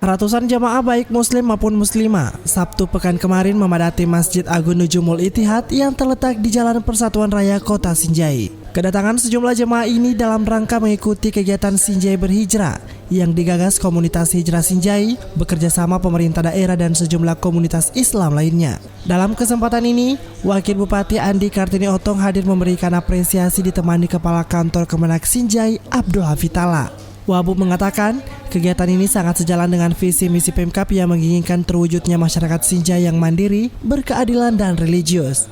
Ratusan jamaah baik muslim maupun muslimah Sabtu pekan kemarin memadati Masjid Agung Nujumul Ittihad yang terletak di Jalan Persatuan Raya Kota Sinjai. Kedatangan sejumlah jemaah ini dalam rangka mengikuti kegiatan Sinjai Berhijrah yang digagas komunitas Hijrah Sinjai bekerjasama pemerintah daerah dan sejumlah komunitas Islam lainnya. Dalam kesempatan ini, Wakil Bupati Andi Kartini Otong hadir memberikan apresiasi ditemani Kepala Kantor Kemenak Sinjai Abdul Hafitala. Wabub mengatakan, kegiatan ini sangat sejalan dengan visi misi Pemkab yang menginginkan terwujudnya masyarakat Sinjai yang mandiri, berkeadilan dan religius.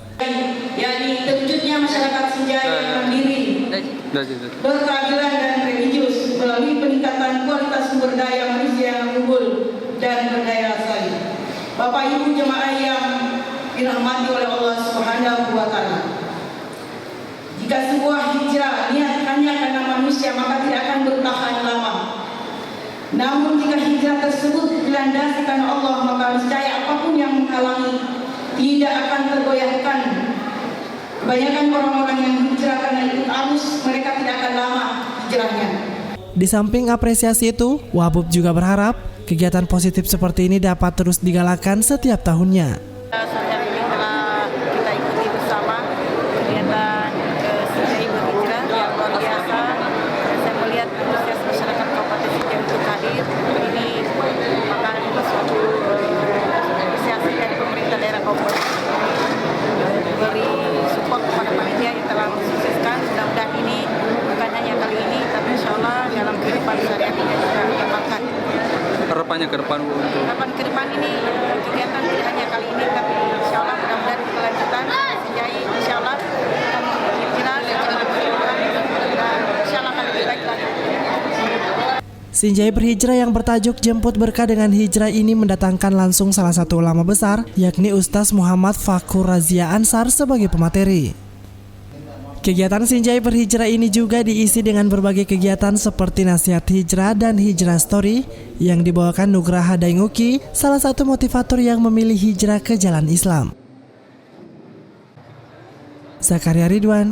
Yakni terwujudnya masyarakat Sinjai yang mandiri, berkeadilan dan religius melalui peningkatan kualitas sumber daya manusia yang unggul dan berdaya saing. Bapak Ibu jemaah yang dirahmati oleh Allah Subhanahu wa taala. Jika sebuah hijrah niat hanya karena manusia, maka tidak akan bertahan lama. Namun jika hijrah tersebut dilandasi karena Allah, maka niscaya apapun yang menghalangi tidak akan tergoyahkan. Kebanyakan orang-orang yang hijrah karena ikut arus, mereka tidak akan lama hijrahnya. Di samping apresiasi itu, Wabub juga berharap kegiatan positif seperti ini dapat terus digalakan setiap tahunnya. Beri support kepada panitia yang telah mensukseskan. Mudah-mudahan ini bukan hanya kali ini, tapi insya Allah dalam kehidupan sehari-hari juga dikembangkan. Harapannya ke depan untuk harapan ke depan ini kegiatan tidak hanya kali ini, tapi insya Allah mudah-mudahan kelanjutan Sinjai insya Allah hijrah dan insya Allah akan lebih baik lagi. Sinjai Berhijrah yang bertajuk Jemput Berkah dengan Hijrah ini mendatangkan langsung salah satu ulama besar, yakni Ustaz Muhammad Fakur Razia Ansar sebagai pemateri. Kegiatan Sinjai Berhijrah ini juga diisi dengan berbagai kegiatan seperti nasihat hijrah dan hijrah story yang dibawakan Nugraha Dainguki, salah satu motivator yang memilih hijrah ke jalan Islam. Zakaria Ridwan,